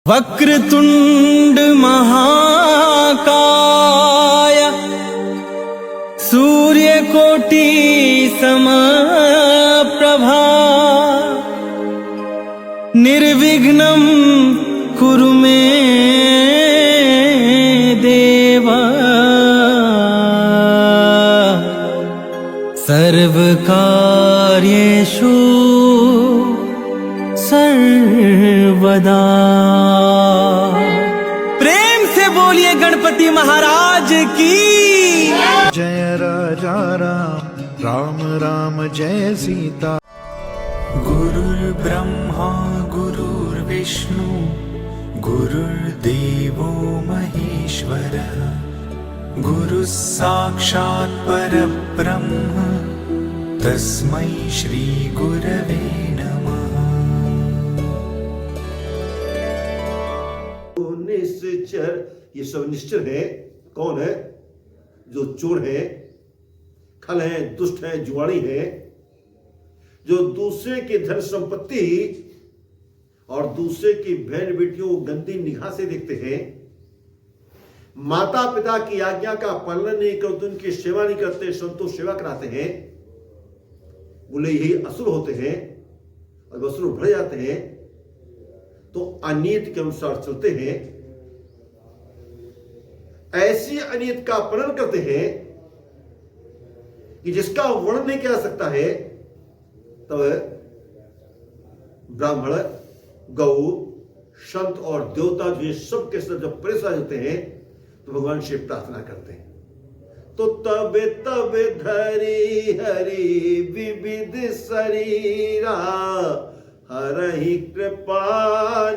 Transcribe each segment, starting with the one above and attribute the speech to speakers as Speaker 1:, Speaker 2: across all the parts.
Speaker 1: वक्रतुंड महाकाय सूर्यकोटि समप्रभा निर्विघ्नं कुरु मे देव सर्वकार्येषु सर्वदा। प्रेम से बोलिए गणपति महाराज की
Speaker 2: जय राजा राम राम राम जय सीता।
Speaker 3: गुरुर्ब्रह्मा गुरुर्विष्णु गुरुर्देवो महेश्वरः गुरुः साक्षात् परब्रह्म तस्मै श्री गुरवे नमः।
Speaker 4: निश्चर, ये सब निश्चर है। कौन है? जो चोर है, खल है, दुष्ट है, जुआड़ी है, जो दूसरे की धन संपत्ति और दूसरे की बहन बेटियों को गंदी निगाह से देखते हैं, माता पिता की आज्ञा का पालन नहीं करते, उनकी सेवा नहीं करते, संतों सेवा कराते हैं, बोले यही असुर होते हैं। और असुर बढ़ जाते हैं तो अनियत के अनुसार चलते हैं। ऐसी अनियत का पालन करते हैं कि जिसका वर्णन नहीं किया जा सकता है। तब ब्राह्मण, गौ, संत और देवता जो सब के साथ जब परेशान होते हैं तो भगवान से प्रार्थना करते हैं। तो तब तब धरी हरि विविध शरीरा हरहि कृपा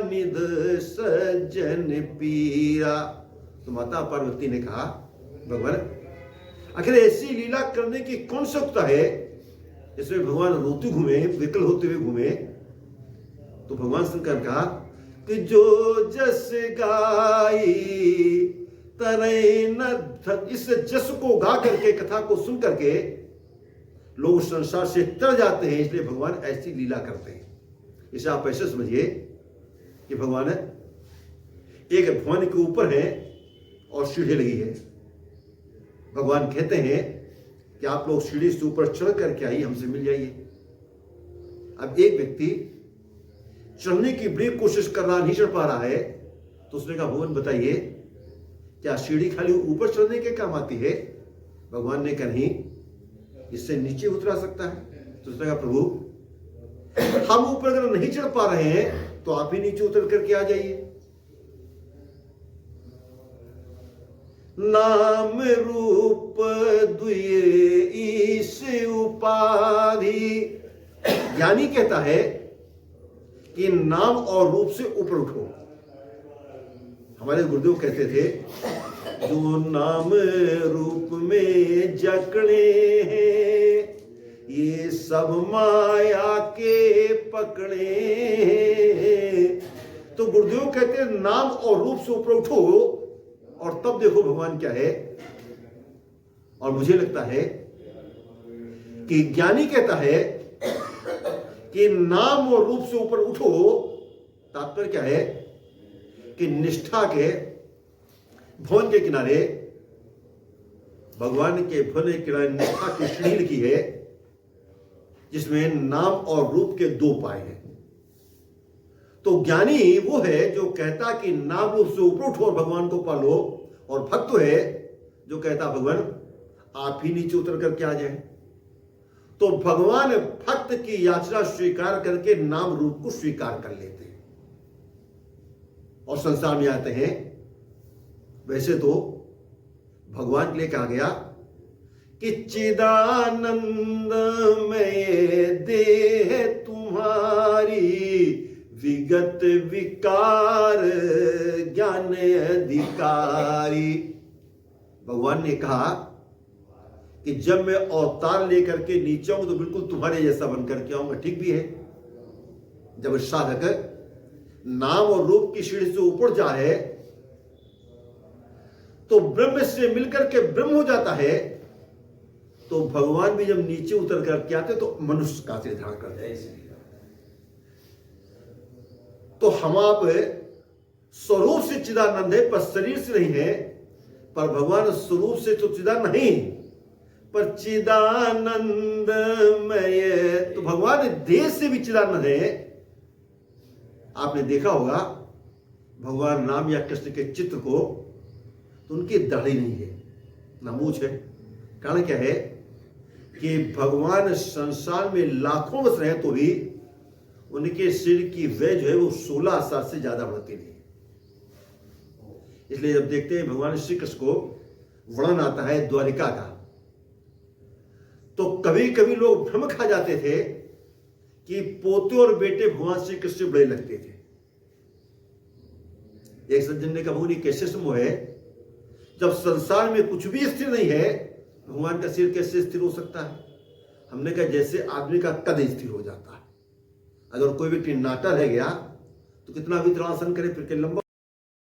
Speaker 4: निध सज्जन पीरा। तो माता पार्वती ने कहा, भगवान आखिर ऐसी लीला करने की कौन सकता है इसमें भगवान रोते घूमे, विकल होते हुए घूमे। तो भगवान शंकर ने कहा कि जो जस गाई तरई न, इस जस को गा करके, कथा को सुन करके लोग संसार से तर जाते हैं, इसलिए भगवान ऐसी लीला करते हैं। इसे आप ऐसे समझिए कि भगवान एक भवन के ऊपर है और सीढ़ी लगी है। भगवान कहते हैं कि आप लोग सीढ़ी से ऊपर चढ़ करके आइए, हमसे मिल जाइए। अब एक व्यक्ति चढ़ने की बड़ी कोशिश कर रहा, नहीं चढ़ पा रहा है, तो उसने कहा भगवान बताइए क्या सीढ़ी खाली ऊपर चढ़ने के काम आती है? भगवान ने कहा नहीं, इससे नीचे उतरा सकता है। तो उसने कहा प्रभु हम ऊपर अगर नहीं चढ़ पा रहे हैं तो आप ही नीचे उतर करके आ जाइए। नाम रूप दुए ईश उपाधि। ज्ञानी कहता है कि नाम और रूप से ऊपर उठो। हमारे गुरुदेव कहते थे जो नाम रूप में जकड़े हैं ये सब माया के पकड़े हैं। तो गुरुदेव कहते हैं नाम और रूप से ऊपर उठो और तब देखो भगवान क्या है। और मुझे लगता है कि ज्ञानी कहता है कि नाम और रूप से ऊपर उठो, तात्पर्य क्या है कि निष्ठा के भवन के किनारे, भगवान के भवन के किनारे निष्ठा की सीढ़ी लिखी है जिसमें नाम और रूप के दो पाए हैं। तो ज्ञानी वो है जो कहता कि नाम रूप से ऊपर उठो और भगवान को पालो, और भक्त है जो कहता भगवान आप ही नीचे उतर करके आ जाए। तो भगवान भक्त की याचना स्वीकार करके नाम रूप को स्वीकार कर लेते हैं और संसार में आते हैं। वैसे तो भगवान के लिए कहा गया कि चिदानंद में देह तुम्हारी विगत विकार ज्ञान अधिकारी। भगवान ने कहा कि जब मैं अवतार लेकर के नीचे आऊंगा तो बिल्कुल तुम्हारे जैसा बन करके आऊंगा। ठीक भी है, जब साधक नाम और रूप की सीढ़ी से ऊपर जाए तो ब्रह्म से मिलकर के ब्रह्म हो जाता है। तो भगवान भी जब नीचे उतर करके आते तो मनुष्य का शरीर धारण करते हैं। तो हम आप स्वरूप से चिदानंद है पर शरीर से नहीं है। पर भगवान स्वरूप से तो चिदानंद नहीं पर चिदानंदमय, तो भगवान देह से भी चिदानंद है। आपने देखा होगा भगवान राम या कृष्ण के चित्र को, तो उनकी दाढ़ी नहीं है ना मूछ है। कारण क्या है कि भगवान संसार में लाखों वर्ष रहे तो भी उनके सिर की वय जो है वो 16 साल से ज्यादा बढ़ती नहीं। इसलिए जब देखते हैं भगवान श्री कृष्ण को वर्णन आता है द्वारिका का, तो कभी कभी लोग भ्रम खा जाते थे कि पोते और बेटे भगवान श्री कृष्ण से बड़े लगते थे। एक सज्जन ने कहा, मुनि कैसे संभव है, जब संसार में कुछ भी स्थिर नहीं है भगवान का सिर कैसे स्थिर हो सकता है? हमने कहा जैसे आदमी का कद स्थिर हो जाता है। अगर कोई व्यक्ति नाटा रह गया तो कितना भी त्रिकोणासन करे फिर के लंबा